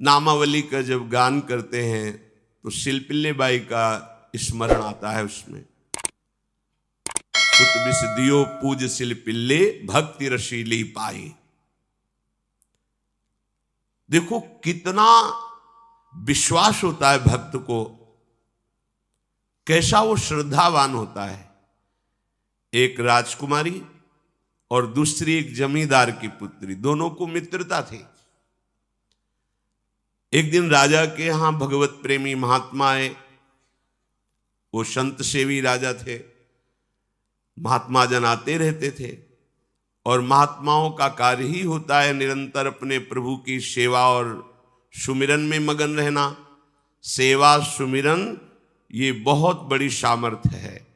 नामावली का जब गान करते हैं तो शिल्पिल्ले बाई का स्मरण आता है उसमें। सुत बिस दियो पूज शिल्पिल्ले भक्ति रसीली पाई। देखो कितना विश्वास होता है भक्त को, कैसा वो श्रद्धावान होता है। एक राजकुमारी और दूसरी एक जमींदार की पुत्री, दोनों को मित्रता थी। एक दिन राजा के यहां भगवत प्रेमी महात्मा आए। वो संत सेवी राजा थे, महात्मा जन आते रहते थे और महात्माओं का कार्य ही होता है निरंतर अपने प्रभु की सेवा और सुमिरन में मगन रहना। सेवा सुमिरन ये बहुत बड़ी सामर्थ्य है।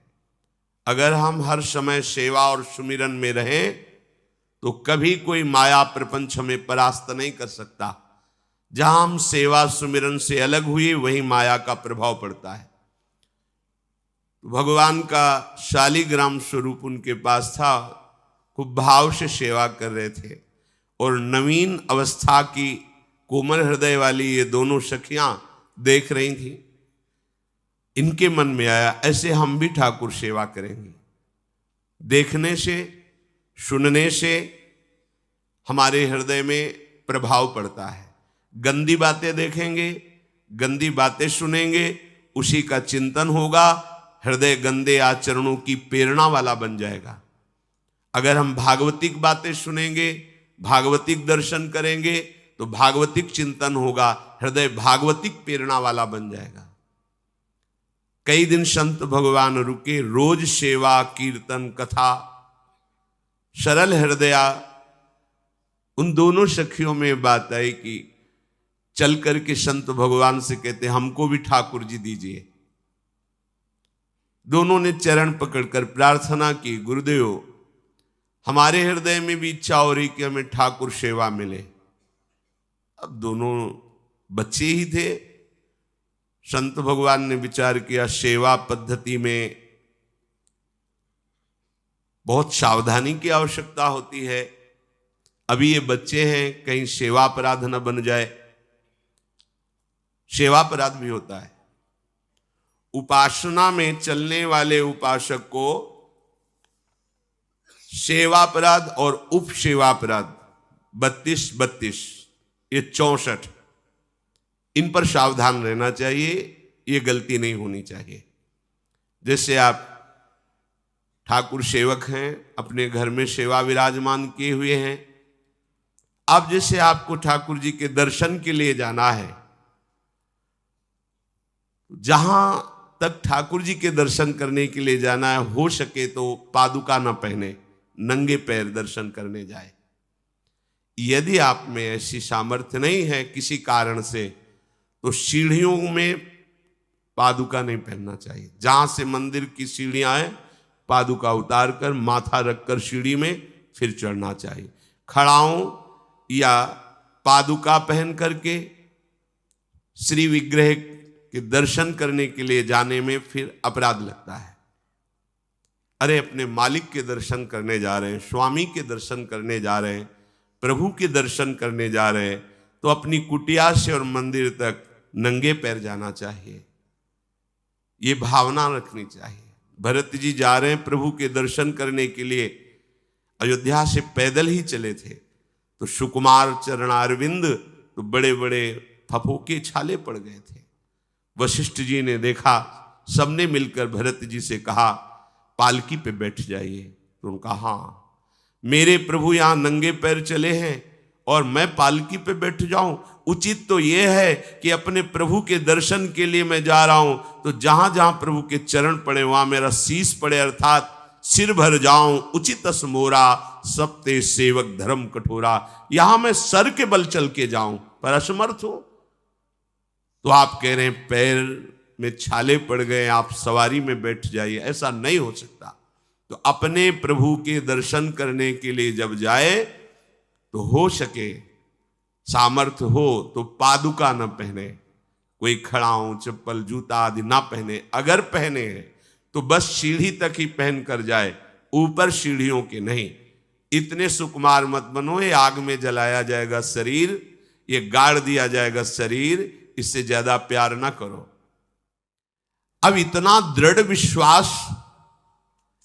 अगर हम हर समय सेवा और सुमिरन में रहें तो कभी कोई माया प्रपंच हमें परास्त नहीं कर सकता। जहां हम सेवा सुमिरन से अलग हुए वहीं माया का प्रभाव पड़ता है। भगवान का शालिग्राम स्वरूप उनके पास था, खूब भाव से सेवा कर रहे थे और नवीन अवस्था की कोमल हृदय वाली ये दोनों सखियां देख रही थी। इनके मन में आया ऐसे हम भी ठाकुर सेवा करेंगे। देखने से सुनने से हमारे हृदय में प्रभाव पड़ता है। गंदी बातें देखेंगे, गंदी बातें सुनेंगे, उसी का चिंतन होगा, हृदय गंदे आचरणों की प्रेरणा वाला बन जाएगा। अगर हम भागवतिक बातें सुनेंगे, भागवतिक दर्शन करेंगे तो भागवतिक चिंतन होगा, हृदय भागवतिक प्रेरणा वाला बन जाएगा। कई दिन संत भगवान रुके, रोज सेवा कीर्तन कथा, सरल हृदया। उन दोनों सखियों में बात आई कि चल करके संत भगवान से कहते हमको भी ठाकुर जी दीजिए। दोनों ने चरण पकड़कर प्रार्थना की, गुरुदेव हमारे हृदय में भी इच्छा हो रही कि हमें ठाकुर सेवा मिले। अब दोनों बच्चे ही थे। संत भगवान ने विचार किया सेवा पद्धति में बहुत सावधानी की आवश्यकता होती है। अभी ये बच्चे हैं, कहीं सेवा अपराध न बन जाए। सेवा अपराध भी होता है। उपासना में चलने वाले उपासक को सेवापराध और उपसेवापराध 32 ये 64, इन पर सावधान रहना चाहिए। ये गलती नहीं होनी चाहिए। जैसे आप ठाकुर सेवक हैं, अपने घर में सेवा विराजमान किए हुए हैं। अब जैसे आपको ठाकुर जी के दर्शन के लिए जाना है, जहां तक ठाकुर जी के दर्शन करने के लिए जाना है, हो सके तो पादुका न पहने, नंगे पैर दर्शन करने जाए। यदि आप में ऐसी सामर्थ्य नहीं है किसी कारण से, तो सीढ़ियों में पादुका नहीं पहनना चाहिए। जहां से मंदिर की सीढ़ियां हैं, पादुका उतार कर माथा रखकर सीढ़ी में फिर चढ़ना चाहिए। खड़ाओं या पादुका पहन करके श्री विग्रह के दर्शन करने के लिए जाने में फिर अपराध लगता है। अरे अपने मालिक के दर्शन करने जा रहे हैं, स्वामी के दर्शन करने जा रहे हैं, प्रभु के दर्शन करने जा रहे हैं, तो अपनी कुटिया से और मंदिर तक नंगे पैर जाना चाहिए। ये भावना रखनी चाहिए। भरत जी जा रहे हैं प्रभु के दर्शन करने के लिए, अयोध्या से पैदल ही चले थे, तो सुकुमार चरणारविंद तो बड़े बड़े फफोके छाले पड़ गए थे। वशिष्ठ जी ने देखा, सबने मिलकर भरत जी से कहा पालकी पे बैठ जाइए। तो उन्होंने कहा हाँ, मेरे प्रभु यहां नंगे पैर चले हैं और मैं पालकी पे बैठ जाऊं? उचित तो यह है कि अपने प्रभु के दर्शन के लिए मैं जा रहा हूं, तो जहां जहां प्रभु के चरण पड़े वहां मेरा शीश पड़े, अर्थात सिर भर जाऊं। उचित मोरा सबते सेवक धर्म कठोरा। यहां मैं सर के बल चल के जाऊं पर असमर्थ हूं। तो आप कह रहे हैं पैर में छाले पड़ गए, आप सवारी में बैठ जाइए। ऐसा नहीं हो सकता। तो अपने प्रभु के दर्शन करने के लिए जब जाए तो हो सके, सामर्थ्य हो तो पादुका न पहने, कोई खड़ाऊं चप्पल जूता आदि ना पहने। अगर पहने हैं तो बस सीढ़ी तक ही पहन कर जाए, ऊपर सीढ़ियों के नहीं। इतने सुकुमार मत बनो, ये आग में जलाया जाएगा शरीर, ये गाड़ दिया जाएगा शरीर, इससे ज्यादा प्यार ना करो। अब इतना दृढ़ विश्वास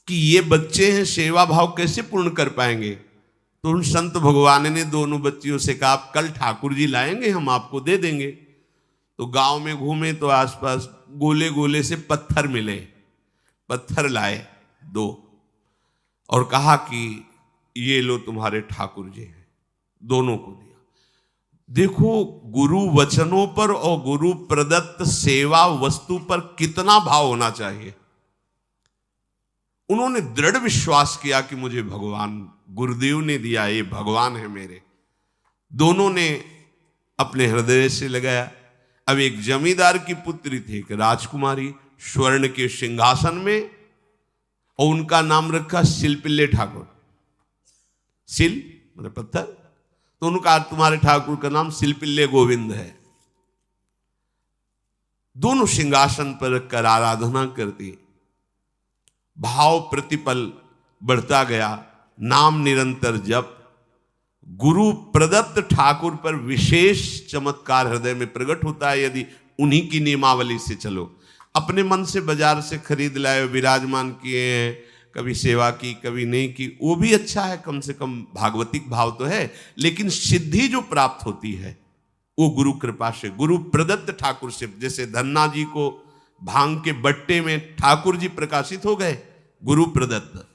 कि ये बच्चे हैं, सेवा भाव कैसे पूर्ण कर पाएंगे? तो उन संत भगवान ने दोनों बच्चियों से कहा, आप कल ठाकुर जी लाएंगे, हम आपको दे देंगे। तो गांव में घूमे तो आसपास गोले गोले से पत्थर मिले, पत्थर लाए 2 और कहा कि ये लो तुम्हारे ठाकुर जी हैं। दोनों को दिया। देखो गुरु वचनों पर और गुरु प्रदत्त सेवा वस्तु पर कितना भाव होना चाहिए। उन्होंने दृढ़ विश्वास किया कि मुझे भगवान गुरुदेव ने दिया, ये भगवान है मेरे। दोनों ने अपने हृदय से लगाया। अब एक जमींदार की पुत्री थी, एक राजकुमारी, स्वर्ण के सिंहासन में, और उनका नाम रखा शिल्पिल्ले ठाकुर। शिल मतलब पत्थर, तो उनका तुम्हारे ठाकुर का नाम शिल्पिल्ले गोविंद है। दोनों सिंहासन पर रखकर आराधना करती। भाव प्रतिपल बढ़ता गया, नाम निरंतर जप। गुरु प्रदत्त ठाकुर पर विशेष चमत्कार हृदय में प्रकट होता है यदि उन्हीं की नियमावली से चलो। अपने मन से बाजार से खरीद लाए, विराजमान किए हैं, कभी सेवा की कभी नहीं की, वो भी अच्छा है, कम से कम भागवतिक भाव तो है। लेकिन सिद्धि जो प्राप्त होती है वो गुरु कृपा से, गुरु प्रदत्त ठाकुर से। जैसे धन्ना जी को भांग के बट्टे में ठाकुर जी प्रकाशित हो गए, गुरु प्रदत्त।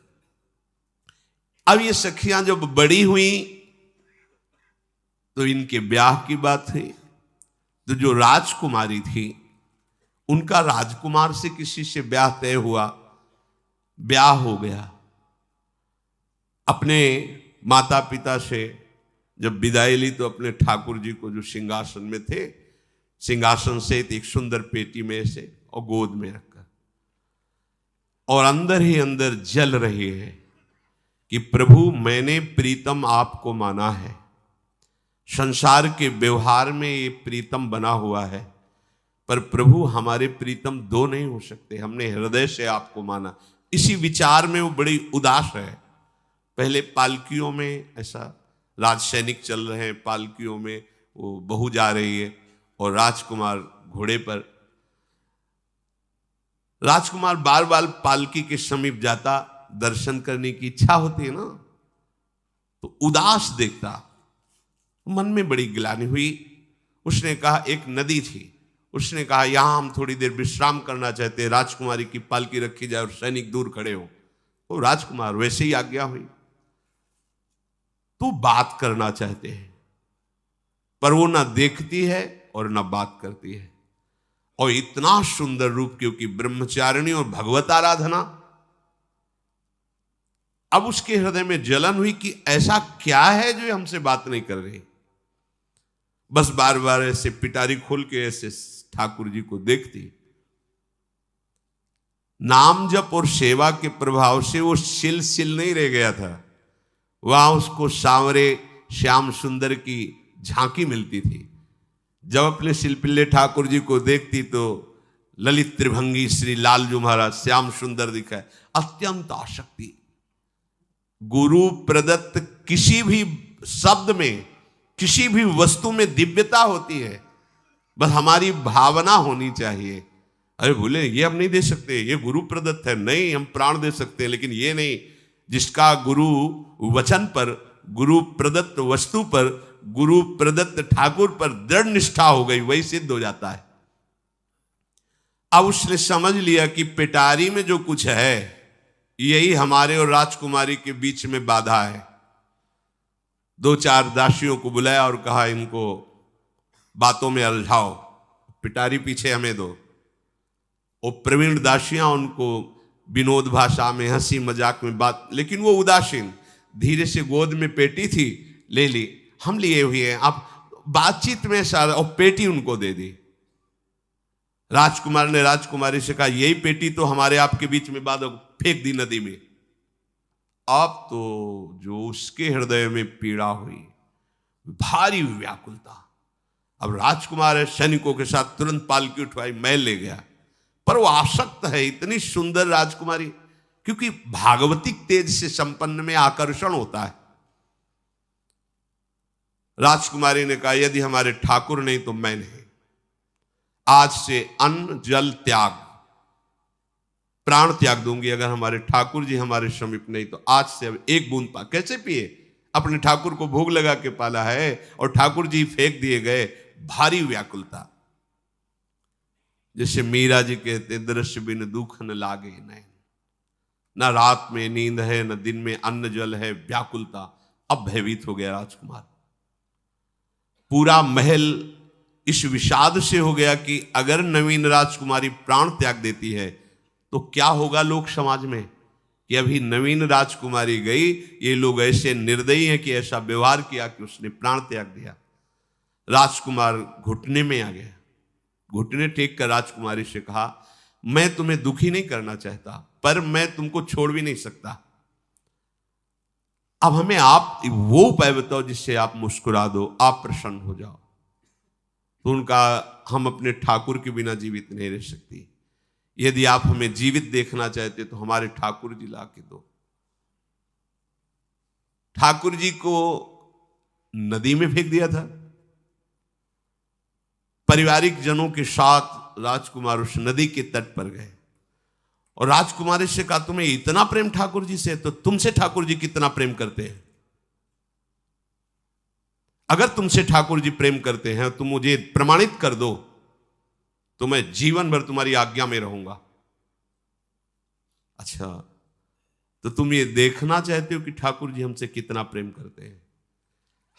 अब ये सखियां जब बड़ी हुई तो इनके ब्याह की बात थी। तो जो राजकुमारी थी उनका राजकुमार से किसी से ब्याह तय हुआ, ब्याह हो गया। अपने माता पिता से जब विदाई ली तो अपने ठाकुर जी को जो सिंहासन में थे, सिंहासन से एक सुंदर पेटी में से और गोद में रखकर, और अंदर ही अंदर जल रही है कि प्रभु मैंने प्रीतम आपको माना है, संसार के व्यवहार में ये प्रीतम बना हुआ है, पर प्रभु हमारे प्रीतम 2 नहीं हो सकते, हमने हृदय से आपको माना। इसी विचार में वो बड़ी उदास है। पहले पालकियों में ऐसा राज सैनिक चल रहे हैं, पालकियों में वो बहू जा रही है और राजकुमार घोड़े पर। राजकुमार बार बार पालकी के समीप जाता, दर्शन करने की इच्छा होती है ना, तो उदास देखता, मन में बड़ी गिलानी हुई। उसने कहा, एक नदी थी, उसने कहा यहां हम थोड़ी देर विश्राम करना चाहते हैं, राजकुमारी की पालकी रखी जाए और सैनिक दूर खड़े हो। तो राजकुमार वैसे ही आज्ञा हुई। तो बात करना चाहते हैं पर वो ना देखती है और ना बात करती है। और इतना सुंदर रूप, क्योंकि ब्रह्मचारिणी और भगवत आराधना। अब उसके हृदय में जलन हुई कि ऐसा क्या है जो हमसे बात नहीं कर रही। बस बार बार ऐसे पिटारी खोल के ऐसे ठाकुर जी को देखती। नाम जप और सेवा के प्रभाव से वो सिल नहीं रह गया था, वहां उसको सांवरे श्याम सुंदर की झांकी मिलती थी। जब अपने शिल्पिल्ले ठाकुर जी को देखती तो ललित त्रिभंगी श्री लाल जो महाराज श्याम सुंदर दिखाए, अत्यंत आसक्ति। गुरु प्रदत्त किसी भी शब्द में, किसी भी वस्तु में दिव्यता होती है, बस हमारी भावना होनी चाहिए। अरे बोले ये हम नहीं दे सकते, ये गुरु प्रदत्त है, नहीं हम प्राण दे सकते हैं, लेकिन ये नहीं। जिसका गुरु वचन पर, गुरु प्रदत्त वस्तु पर, गुरु प्रदत्त ठाकुर पर दृढ़ निष्ठा हो गई, वही सिद्ध हो जाता है। अब उसने समझ लिया कि पिटारी में जो कुछ है यही हमारे और राजकुमारी के बीच में बाधा है। 2-4 दासियों को बुलाया और कहा इनको बातों में उलझाओ, पिटारी पीछे हमें दो। और प्रवीण दासियां उनको विनोद भाषा में, हंसी मजाक में बात, लेकिन वो उदासीन। धीरे से गोद में पेटी थी, ले ली, हम लिए हुए हैं, आप बातचीत में सारा, और पेटी उनको दे दी। राजकुमार ने राजकुमारी से कहा यही पेटी तो हमारे आपके बीच में बात, फेंक दी नदी में। अब तो जो उसके हृदय में पीड़ा हुई, भारी व्याकुलता। अब राजकुमार है, सैनिकों के साथ तुरंत पालकी उठवाई, महल ले गया। पर वो आसक्त है, इतनी सुंदर राजकुमारी, क्योंकि भागवतिक तेज से संपन्न में आकर्षण होता है। राजकुमारी ने कहा, यदि हमारे ठाकुर नहीं तो मैं नहीं। आज से अन्न जल त्याग, प्राण त्याग दूंगी अगर हमारे ठाकुर जी हमारे समीप नहीं तो। आज से अब एक बूंद पा कैसे पिए? अपने ठाकुर को भोग लगा के पाला है और ठाकुर जी फेंक दिए गए। भारी व्याकुलता, जैसे मीरा जी कहते, दृश्य बिन दुख न लागे नैन, न रात में नींद है न दिन में अन्न जल है, व्याकुलता। अब भयभीत हो गया राजकुमार। पूरा महल इस विषाद से हो गया कि अगर नवीन राजकुमारी प्राण त्याग देती है तो क्या होगा लोक समाज में, कि अभी नवीन राजकुमारी गई, ये लोग ऐसे निर्दयी हैं कि ऐसा व्यवहार किया कि उसने प्राण त्याग दिया। राजकुमार घुटने में आ गया। घुटने टेक कर राजकुमारी से कहा, मैं तुम्हें दुखी नहीं करना चाहता, पर मैं तुमको छोड़ भी नहीं सकता। अब हमें आप वो उपाय बताओ जिससे आप मुस्कुरा दो, आप प्रसन्न हो जाओ। तो उनका, हम अपने ठाकुर के बिना जीवित नहीं रह सकती। यदि आप हमें जीवित देखना चाहते तो हमारे ठाकुर जी ला के दो। ठाकुर जी को नदी में फेंक दिया था। पारिवारिक जनों के साथ राजकुमार उस नदी के तट पर गए और राजकुमारी से कहा, तुम्हें इतना प्रेम ठाकुर जी से, तो तुमसे ठाकुर जी कितना प्रेम करते हैं? अगर तुमसे ठाकुर जी प्रेम करते हैं तो मुझे प्रमाणित कर दो, तो मैं जीवन भर तुम्हारी आज्ञा में रहूंगा। अच्छा, तो तुम ये देखना चाहते हो कि ठाकुर जी हमसे कितना प्रेम करते हैं?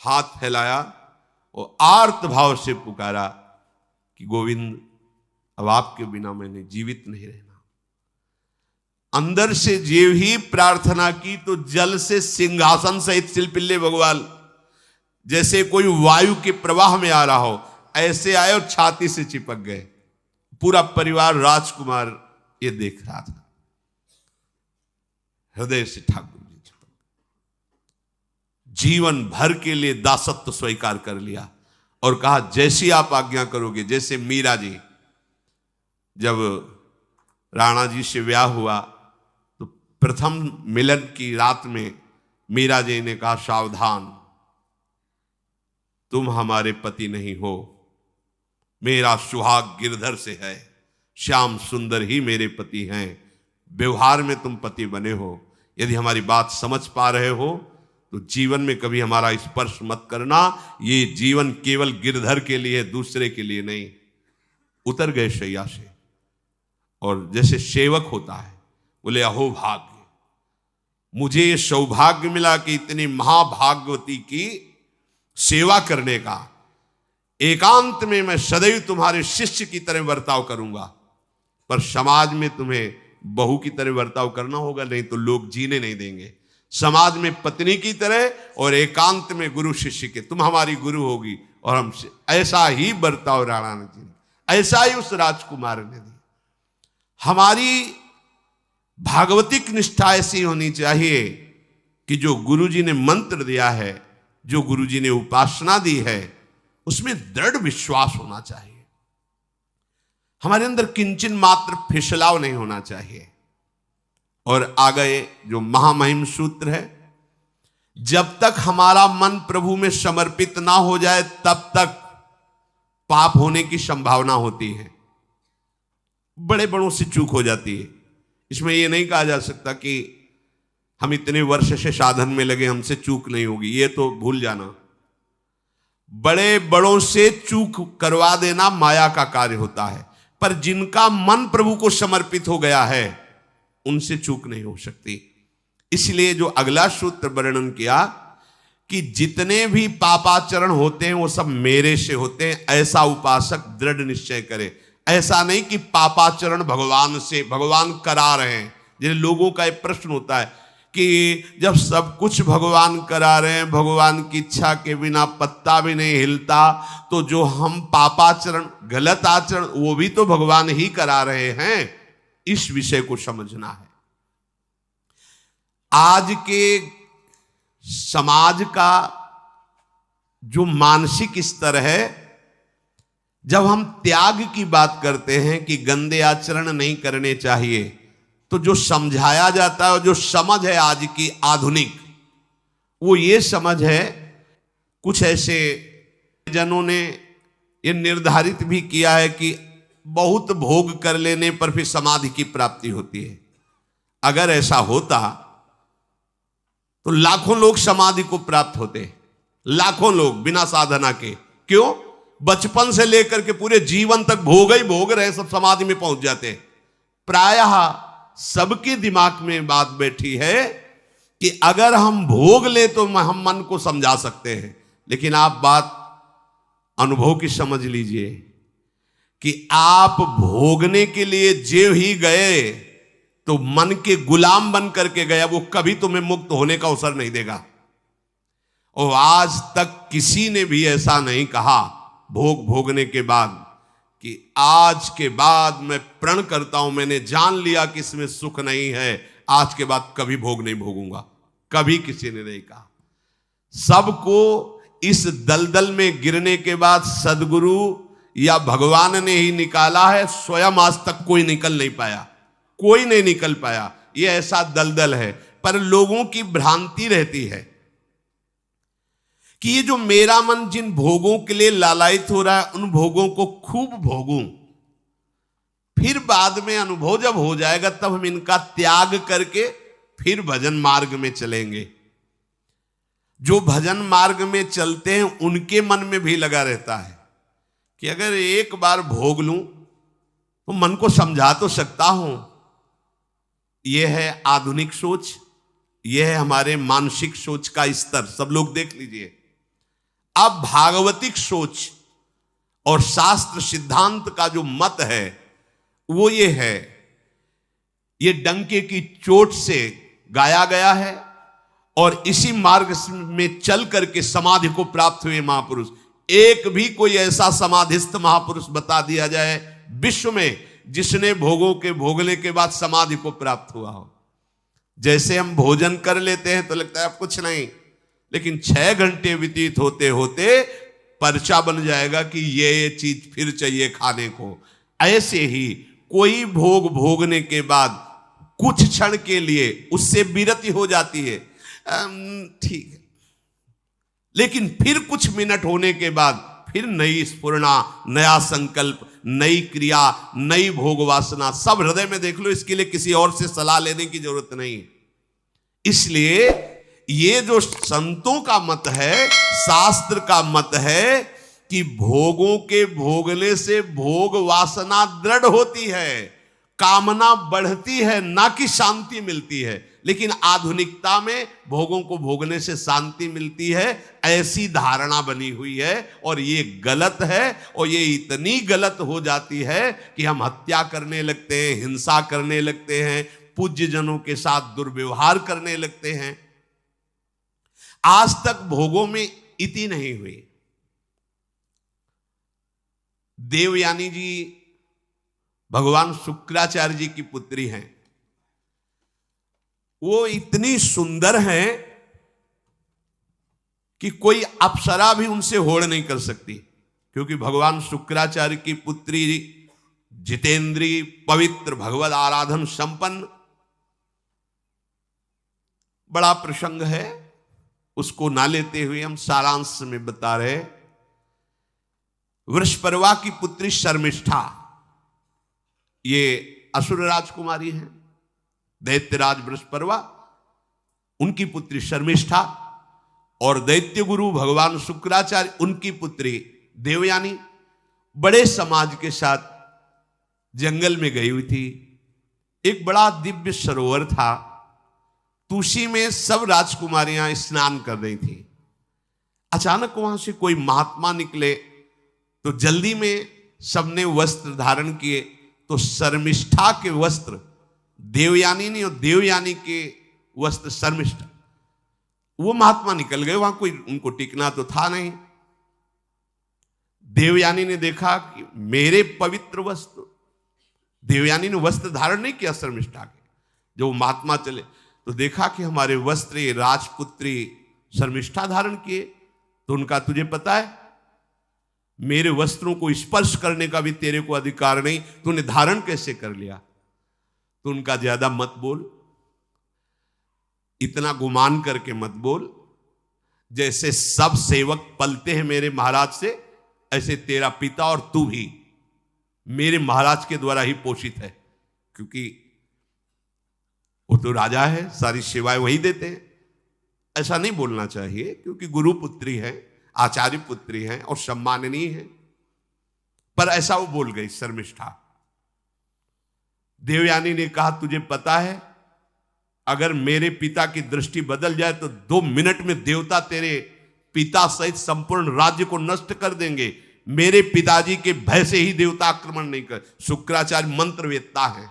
हाथ फैलाया और आर्त भाव से पुकारा कि गोविंद, अब आपके बिना मैंने जीवित नहीं रहना। अंदर से जेव ही प्रार्थना की तो जल से सिंहासन सहित शिल्पिल्ले भगवान जैसे कोई वायु के प्रवाह में आ रहा हो, ऐसे आए और छाती से चिपक गए। पूरा परिवार, राजकुमार ये देख रहा था। हृदय से ठाकुर जी चिपक, जीवन भर के लिए दासत्व स्वीकार कर लिया और कहा, जैसी आप आज्ञा करोगे। जैसे मीरा जी, जब राणा जी से ब्याह हुआ तो प्रथम मिलन की रात में मीरा जी ने कहा, सावधान, तुम हमारे पति नहीं हो, मेरा सुहाग गिरधर से है, श्याम सुंदर ही मेरे पति हैं। व्यवहार में तुम पति बने हो। यदि हमारी बात समझ पा रहे हो तो जीवन में कभी हमारा स्पर्श मत करना। ये जीवन केवल गिरधर के लिए, दूसरे के लिए नहीं। उतर गए शैया से और जैसे सेवक होता है, बोले, अहो भाग्य, मुझे ये सौभाग्य मिला कि इतनी महाभागवती की सेवा करने का। एकांत में मैं सदैव तुम्हारे शिष्य की तरह बर्ताव करूंगा, पर समाज में तुम्हें बहू की तरह बर्ताव करना होगा, नहीं तो लोग जीने नहीं देंगे। समाज में पत्नी की तरह और एकांत में गुरु शिष्य के। तुम हमारी गुरु होगी और हमसे ऐसा ही बर्ताव राणा ने जी, ऐसा ही उस राजकुमार ने दी। हमारी भागवतिक निष्ठा ऐसी होनी चाहिए कि जो गुरु जी ने मंत्र दिया है, जो गुरु जी ने उपासना दी है, उसमें दृढ़ विश्वास होना चाहिए। हमारे अंदर किंचन मात्र फिसलाव नहीं होना चाहिए। और आ गए जो महामहिम सूत्र है, जब तक हमारा मन प्रभु में समर्पित ना हो जाए तब तक पाप होने की संभावना होती है। बड़े बड़ों से चूक हो जाती है। इसमें यह नहीं कहा जा सकता कि हम इतने वर्ष से साधन में लगे, हमसे चूक नहीं होगी, ये तो भूल जाना। बड़े बड़ों से चूक करवा देना माया का कार्य होता है, पर जिनका मन प्रभु को समर्पित हो गया है उनसे चूक नहीं हो सकती। इसलिए जो अगला सूत्र वर्णन किया कि जितने भी पापाचरण होते हैं वो सब मेरे से होते हैं, ऐसा उपासक दृढ़ निश्चय करे। ऐसा नहीं कि पापाचरण भगवान से, भगवान करा रहे हैं। जिन लोगों का एक प्रश्न होता है कि जब सब कुछ भगवान करा रहे हैं, भगवान की इच्छा के बिना पत्ता भी नहीं हिलता, तो जो हम पापाचरण, गलत आचरण, वो भी तो भगवान ही करा रहे हैं। इस विषय को समझना है। आज के समाज का जो मानसिक स्तर है, जब हम त्याग की बात करते हैं कि गंदे आचरण नहीं करने चाहिए, तो जो समझाया जाता है और जो समझ है आज की आधुनिक, वो ये समझ है कुछ ऐसे जनों ने ये निर्धारित भी किया है कि बहुत भोग कर लेने पर फिर समाधि की प्राप्ति होती है। अगर ऐसा होता तो लाखों लोग समाधि को प्राप्त होते, लाखों लोग बिना साधना के। क्यों? बचपन से लेकर के पूरे जीवन तक भोग ही भोग रहे, सब समाधि में पहुंच जाते। प्रायः सबके दिमाग में बात बैठी है कि अगर हम भोग ले तो हम मन को समझा सकते हैं, लेकिन आप बात अनुभव की समझ लीजिए कि आप भोगने के लिए जो ही गए तो मन के गुलाम बन करके गया, वो कभी तुम्हें मुक्त होने का अवसर नहीं देगा। और आज तक किसी ने भी ऐसा नहीं कहा भोग भोगने के बाद कि आज के बाद मैं प्रण करता हूं, मैंने जान लिया कि इसमें सुख नहीं है, आज के बाद कभी भोग नहीं भोगूंगा। कभी किसी ने नहीं कहा। सबको इस दलदल में गिरने के बाद सदगुरु या भगवान ने ही निकाला है, स्वयं आज तक कोई निकल नहीं पाया, कोई नहीं निकल पाया। ये ऐसा दलदल है। पर लोगों की भ्रांति रहती है कि ये जो मेरा मन जिन भोगों के लिए लालायित हो रहा है, उन भोगों को खूब भोगूं, फिर बाद में अनुभव जब हो जाएगा तब हम इनका त्याग करके फिर भजन मार्ग में चलेंगे। जो भजन मार्ग में चलते हैं उनके मन में भी लगा रहता है कि अगर एक बार भोग लूं तो मन को समझा तो सकता हूं। यह है आधुनिक सोच, यह है हमारे मानसिक सोच का स्तर। सब लोग देख लीजिए। अब भागवतिक सोच और शास्त्र सिद्धांत का जो मत है वो ये है, ये डंके की चोट से गाया गया है और इसी मार्ग में चल करके समाधि को प्राप्त हुए महापुरुष। एक भी कोई ऐसा समाधिस्थ महापुरुष बता दिया जाए विश्व में जिसने भोगों के भोगने के बाद समाधि को प्राप्त हुआ हो। जैसे हम भोजन कर लेते हैं तो लगता है अब कुछ नहीं, लेकिन 6 घंटे व्यतीत होते होते पर्चा बन जाएगा कि ये चीज फिर चाहिए खाने को। ऐसे ही कोई भोग भोगने के बाद कुछ क्षण के लिए उससे विरति हो जाती है, ठीक है, लेकिन फिर कुछ मिनट होने के बाद फिर नई स्फुरना, नया संकल्प, नई क्रिया, नई भोग वासना सब हृदय में देख लो। इसके लिए किसी और से सलाह लेने की जरूरत नहीं। इसलिए ये जो संतों का मत है, शास्त्र का मत है कि भोगों के भोगने से भोग वासना दृढ़ होती है, कामना बढ़ती है, ना कि शांति मिलती है। लेकिन आधुनिकता में भोगों को भोगने से शांति मिलती है, ऐसी धारणा बनी हुई है और ये गलत है। और ये इतनी गलत हो जाती है कि हम हत्या करने लगते हैं, हिंसा करने लगते हैं, पूज्य जनों के साथ दुर्व्यवहार करने लगते हैं। आज तक भोगों में इति नहीं हुई। देवयानी जी भगवान शुक्राचार्य जी की पुत्री हैं। वो इतनी सुंदर हैं कि कोई अप्सरा भी उनसे होड़ नहीं कर सकती, क्योंकि भगवान शुक्राचार्य की पुत्री जितेंद्री, पवित्र, भगवद आराधन संपन्न। बड़ा प्रसंग है, उसको ना लेते हुए हम सारांश में बता रहे। वृषपर्वा की पुत्री शर्मिष्ठा, ये असुर राजकुमारी हैं। दैत्यराज वृषपर्वा, उनकी पुत्री शर्मिष्ठा, और दैत्य गुरु भगवान शुक्राचार्य, उनकी पुत्री देवयानी बड़े समाज के साथ जंगल में गई हुई थी। एक बड़ा दिव्य सरोवर था, तुलसी में सब राजकुमारियां स्नान कर रही थी। अचानक वहां से कोई महात्मा निकले तो जल्दी में सबने वस्त्र धारण किए, तो शर्मिष्ठा के वस्त्र देवयानी ने और देवयानी के वस्त्र शर्मिष्ठा, वो महात्मा निकल गए। वहां कोई उनको टिकना तो था नहीं। देवयानी ने देखा कि मेरे पवित्र वस्त्र, देवयानी ने वस्त्र धारण नहीं किया शर्मिष्ठा के। जब वो महात्मा चले तो देखा कि हमारे वस्त्र राजपुत्री शर्मिष्ठा धारण किए। तो उनका, तुझे पता है मेरे वस्त्रों को स्पर्श करने का भी तेरे को अधिकार नहीं, तूने धारण कैसे कर लिया? तो उनका, ज्यादा मत बोल, इतना गुमान करके मत बोल। जैसे सब सेवक पलते हैं मेरे महाराज से, ऐसे तेरा पिता और तू भी मेरे महाराज के द्वारा ही पोषित है, क्योंकि वो तो राजा है, सारी सेवाएं वही देते हैं। ऐसा नहीं बोलना चाहिए, क्योंकि गुरु पुत्री है, आचार्य पुत्री है और सम्माननीय है, पर ऐसा वो बोल गई शर्मिष्ठा। देवयानी ने कहा तुझे पता है अगर मेरे पिता की दृष्टि बदल जाए तो 2 मिनट में देवता तेरे पिता सहित संपूर्ण राज्य को नष्ट कर देंगे। मेरे पिताजी के भय से ही देवता आक्रमण नहीं कर। शुक्राचार्य मंत्रवेत्ता है।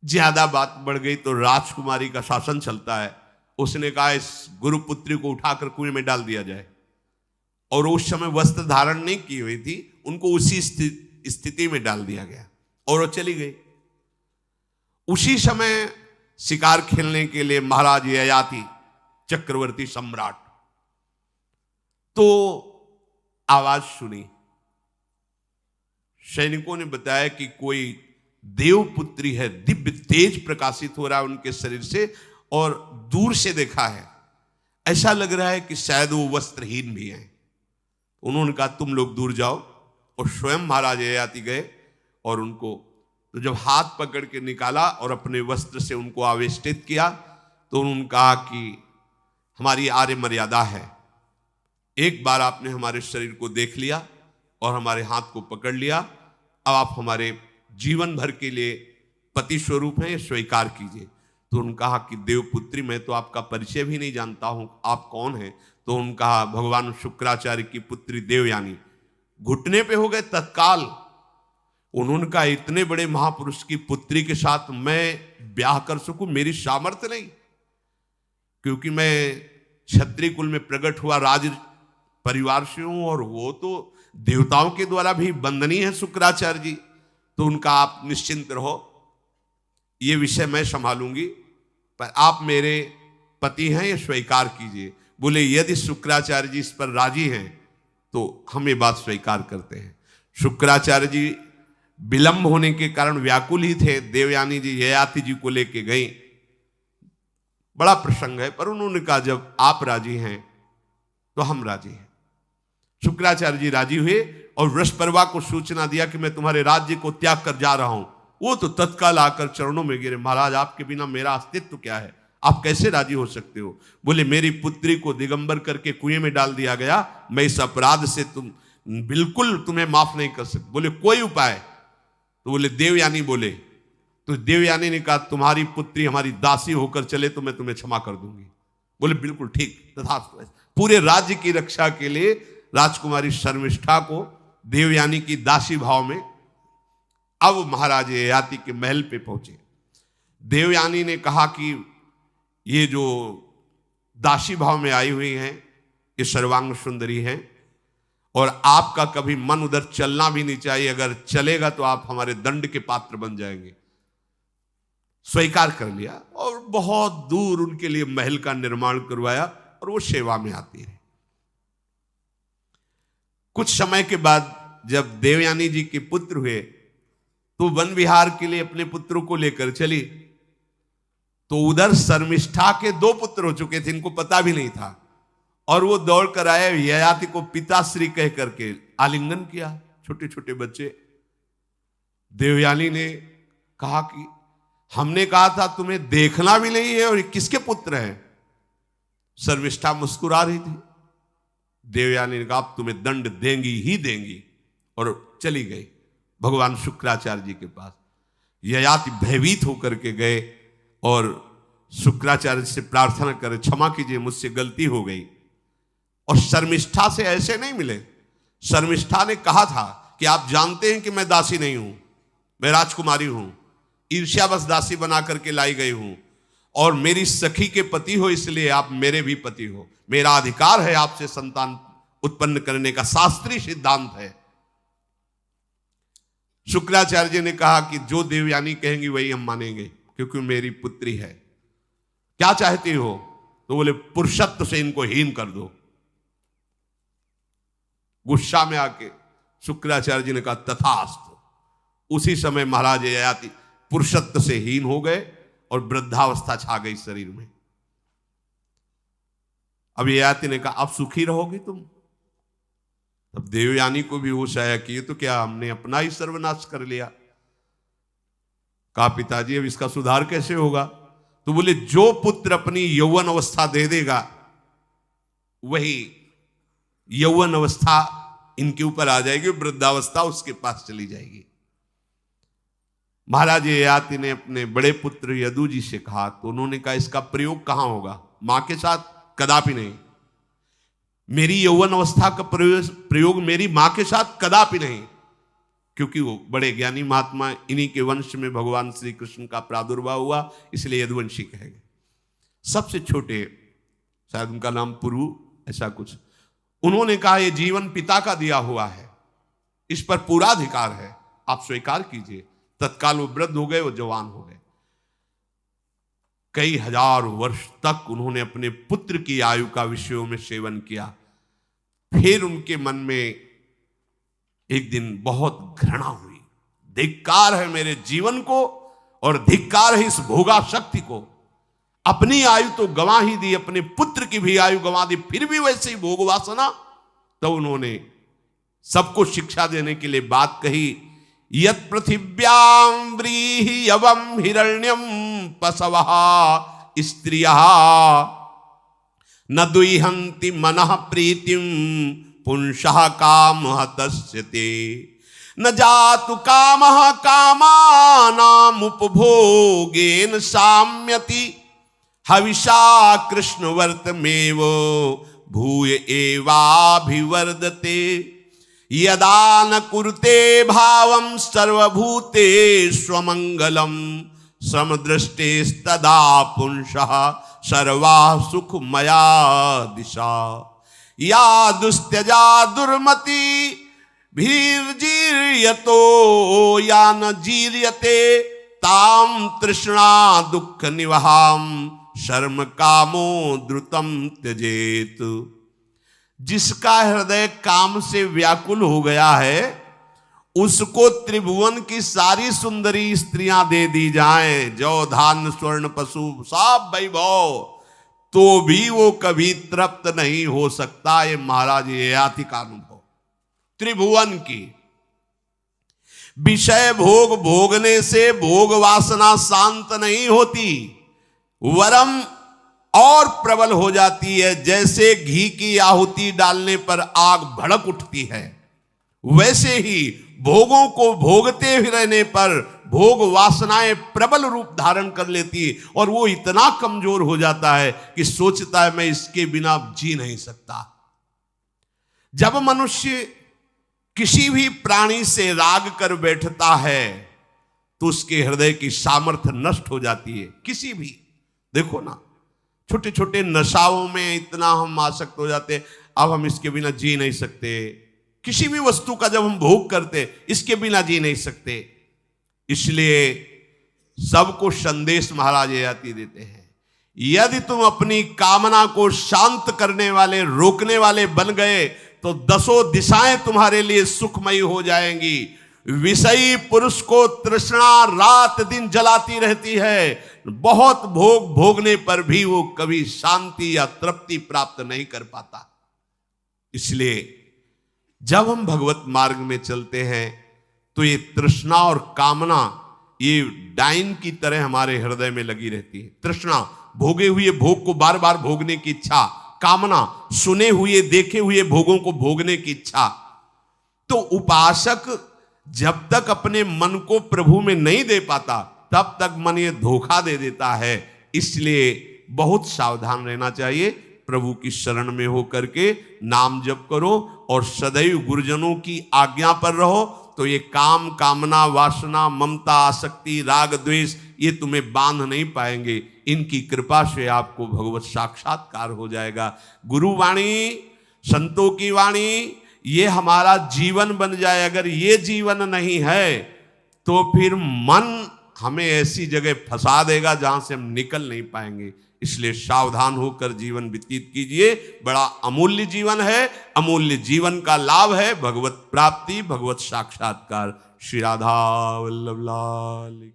ज्यादा बात बढ़ गई तो राजकुमारी का शासन चलता है। उसने कहा इस गुरुपुत्री को उठाकर कुएं में डाल दिया जाए, और उस समय वस्त्र धारण नहीं की हुई थी, उनको उसी स्थिति में डाल दिया गया और वो चली गई। उसी समय शिकार खेलने के लिए महाराज ययाति चक्रवर्ती सम्राट तो आवाज सुनी। सैनिकों ने बताया कि कोई देवपुत्री है, दिव्य तेज प्रकाशित हो रहा है उनके शरीर से, और दूर से देखा है ऐसा लग रहा है कि शायद वो वस्त्रहीन भी हैं। उन्होंने कहा तुम लोग दूर जाओ, और स्वयं महाराज ययाति गए और उनको तो जब हाथ पकड़ के निकाला और अपने वस्त्र से उनको आवेष्टित किया तो उन्होंने कहा कि हमारी आर्य मर्यादा है, एक बार आपने हमारे शरीर को देख लिया और हमारे हाथ को पकड़ लिया, अब आप हमारे जीवन भर के लिए पति स्वरूप हैं, स्वीकार कीजिए। तो उन्होंने कहा कि देवपुत्री मैं तो आपका परिचय भी नहीं जानता हूं, आप कौन हैं? तो उन्होंने कहा भगवान शुक्राचार्य की पुत्री देवयानी। घुटने पे हो गए तत्काल। उन्होंने कहा इतने बड़े महापुरुष की पुत्री के साथ मैं ब्याह कर सकूं, मेरी सामर्थ्य नहीं, क्योंकि मैं क्षत्रिय कुल में प्रकट हुआ राज परिवार से हूं, और वो तो देवताओं के द्वारा भी वंदनीय है शुक्राचार्य जी। तो उनका आप निश्चिंत रहो, ये विषय मैं संभालूंगी, पर आप मेरे पति हैं, ये स्वीकार कीजिए। बोले यदि शुक्राचार्य जी इस पर राजी हैं तो हम ये बात स्वीकार करते हैं। शुक्राचार्य जी विलंब होने के कारण व्याकुल ही थे। देवयानी जी ययाति जी को लेके गई। बड़ा प्रसंग है, पर उन्होंने कहा जब आप राजी हैं तो हम राजी हैं। शुक्राचार्य जी राजी हुए और वृषपर्वा को सूचना दिया कि मैं तुम्हारे राज्य को त्याग कर जा रहा हूं। वो तो तत्काल आकर चरणों में गिरे, महाराज आपके बिना मेरा अस्तित्व क्या है, आप कैसे राजी हो सकते हो? बोले मेरी पुत्री को दिगंबर करके कुएं में डाल दिया गया, मैं इस अपराध से बिल्कुल तुम्हें माफ नहीं कर सकता। बोले कोई उपाय? तो बोले देवयानी बोले। तो देवयानी ने कहा तुम्हारी पुत्री हमारी दासी होकर चले तो मैं तुम्हें क्षमा कर दूंगी। बोले बिल्कुल ठीक, तथास्तु। पूरे राज्य की रक्षा के लिए राजकुमारी शर्मिष्ठा को देवयानी की दासी भाव में अब महाराज ययाति के महल पे पहुंचे। देवयानी ने कहा कि ये जो दासी भाव में आई हुई हैं ये सर्वांग सुंदरी हैं, और आपका कभी मन उधर चलना भी नहीं चाहिए, अगर चलेगा तो आप हमारे दंड के पात्र बन जाएंगे। स्वीकार कर लिया और बहुत दूर उनके लिए महल का निर्माण करवाया और वो सेवा में आती रही। कुछ समय के बाद जब देवयानी जी के पुत्र हुए तो वन विहार के लिए अपने पुत्रों को लेकर चली, तो उधर शर्मिष्ठा के 2 पुत्र हो चुके थे, इनको पता भी नहीं था, और वो दौड़ कर आए, ययाति को पिताश्री कह करके आलिंगन किया। छोटे छोटे बच्चे। देवयानी ने कहा कि हमने कहा था तुम्हें देखना भी नहीं है, और ये किसके पुत्र हैं? शर्मिष्ठा मुस्कुरा रही थी। देवयानी ने कहा अब तुम्हें दंड देंगी ही देंगी, और चली गई भगवान शुक्राचार्य जी के पास। ययाति भयभीत होकर के गए और शुक्राचार्य से प्रार्थना करे क्षमा कीजिए मुझसे गलती हो गई। और शर्मिष्ठा से ऐसे नहीं मिले। शर्मिष्ठा ने कहा था कि आप जानते हैं कि मैं दासी नहीं हूं, मैं राजकुमारी हूं, ईर्ष्यावश दासी बना करके लाई गई हूं, और मेरी सखी के पति हो इसलिए आप मेरे भी पति हो, मेरा अधिकार है आपसे संतान उत्पन्न करने का, शास्त्रीय सिद्धांत है। शुक्राचार्य जी ने कहा कि जो देवयानी कहेंगी वही हम मानेंगे, क्योंकि मेरी पुत्री है। क्या चाहती हो? तो बोले पुरुषत्व से इनको हीन कर दो। गुस्सा में आके शुक्राचार्य जी ने कहा तथास्तु। उसी समय महाराज ययाति पुरुषत्व से हीन हो गए और वृद्धावस्था छा गई शरीर में। अब ययाति ने कहा, अब सुखी रहोगी तुम। तब देवयानी को भी होश आया कि ये तो क्या हमने अपना ही सर्वनाश कर लिया। कहा, पिताजी अब इसका सुधार कैसे होगा? तो बोले, जो पुत्र अपनी यौवन अवस्था दे देगा वही यौवन अवस्था इनके ऊपर आ जाएगी, वृद्धावस्था उसके पास चली जाएगी। महाराज ययाति ने अपने बड़े पुत्र यदु जी से कहा, तो उन्होंने कहा, इसका प्रयोग कहां होगा? मां के साथ कदापि नहीं। मेरी यौवन अवस्था का प्रयोग मेरी मां के साथ कदापि नहीं, क्योंकि वो बड़े ज्ञानी महात्मा, इन्हीं के वंश में भगवान श्री कृष्ण का प्रादुर्भाव हुआ, इसलिए यदुवंशी कहे गए। सबसे छोटे, शायद उनका नाम पुरु, ऐसा कुछ, उन्होंने कहा, यह जीवन पिता का दिया हुआ है, इस पर पूरा अधिकार है, आप स्वीकार कीजिए। तत्काल वो वृद्ध हो गए, वो जवान हो गए। कई हजार वर्ष तक उन्होंने अपने पुत्र की आयु का विषयों में सेवन किया। फिर उनके मन में एक दिन बहुत घृणा हुई, धिक्कार है मेरे जीवन को और धिक्कार है इस भोगा शक्ति को। अपनी आयु तो गंवा ही दी, अपने पुत्र की भी आयु गंवा दी, फिर भी वैसे ही भोग वासना। तो उन्होंने सबको शिक्षा देने के लिए बात कही, यत् पृथिव्यां व्रीहि यवं हिरण्यं पशवः स्त्रियः न दुह्यन्ति मनः प्रीतिं पुंसः कामः तस्यते न जातु कामः कामानाम् उपभोगेन साम्यति हविषा कृष्णवर्तमेव भूय एवाभिवर्धते यदा न कुरुते भावं सर्वभूतेष्वमङ्गलं समदृष्टेस्तदा पुंसः सर्वा सुखमया दिशा या दुस्त्यजा दुर्मति भीर्जीर्यतो या न जीर्यते ताम तृष्णा दुःख निवहाम शर्म कामो द्रुतम त्यजेत। जिसका हृदय काम से व्याकुल हो गया है, उसको त्रिभुवन की सारी सुंदरी स्त्रियां दे दी जाएं, जौ धान स्वर्ण पशु सब वैभव, तो भी वो कभी तृप्त नहीं हो सकता। ये महाराज ययाति का अनुभव। त्रिभुवन की विषय भोग भोगने से भोग वासना शांत नहीं होती, वरम और प्रबल हो जाती है। जैसे घी की आहुति डालने पर आग भड़क उठती है, वैसे ही भोगों को भोगते ही रहने पर भोग वासनाएं प्रबल रूप धारण कर लेती है और वो इतना कमजोर हो जाता है कि सोचता है मैं इसके बिना जी नहीं सकता। जब मनुष्य किसी भी प्राणी से राग कर बैठता है तो उसके हृदय की सामर्थ्य नष्ट हो जाती है। किसी भी, देखो ना, छोटे छोटे नशाओं में इतना हम आसक्त हो जाते, अब हम इसके बिना जी नहीं सकते। किसी भी वस्तु का जब हम भोग करते, इसके बिना जी नहीं सकते। इसलिए सबको संदेश महाराज ययाति देते हैं, यदि तुम अपनी कामना को शांत करने वाले, रोकने वाले बन गए तो दसों दिशाएं तुम्हारे लिए सुखमयी हो जाएंगी। विषयी पुरुष को तृष्णा रात दिन जलाती रहती है, बहुत भोग भोगने पर भी वो कभी शांति या तृप्ति प्राप्त नहीं कर पाता। इसलिए जब हम भगवत मार्ग में चलते हैं तो ये तृष्णा और कामना ये डाइन की तरह हमारे हृदय में लगी रहती है। तृष्णा, भोगे हुए भोग को बार बार भोगने की इच्छा, कामना, सुने हुए देखे हुए भोगों को भोगने की इच्छा। तो उपासक जब तक अपने मन को प्रभु में नहीं दे पाता, तब तक मन ये धोखा दे देता है। इसलिए बहुत सावधान रहना चाहिए। प्रभु की शरण में हो करके नाम जप करो और सदैव गुरुजनों की आज्ञा पर रहो, तो ये काम, कामना, वासना, ममता, आसक्ति, राग, द्वेष ये तुम्हें बांध नहीं पाएंगे। इनकी कृपा से आपको भगवत साक्षात्कार हो जाएगा। गुरु वाणी, संतों की वाणी, ये हमारा जीवन बन जाए। अगर ये जीवन नहीं है तो फिर मन हमें ऐसी जगह फंसा देगा जहां से हम निकल नहीं पाएंगे। इसलिए सावधान होकर जीवन व्यतीत कीजिए। बड़ा अमूल्य जीवन है, अमूल्य जीवन का लाभ है भगवत प्राप्ति, भगवत साक्षात्कार। श्री राधा वल्लभ लाल।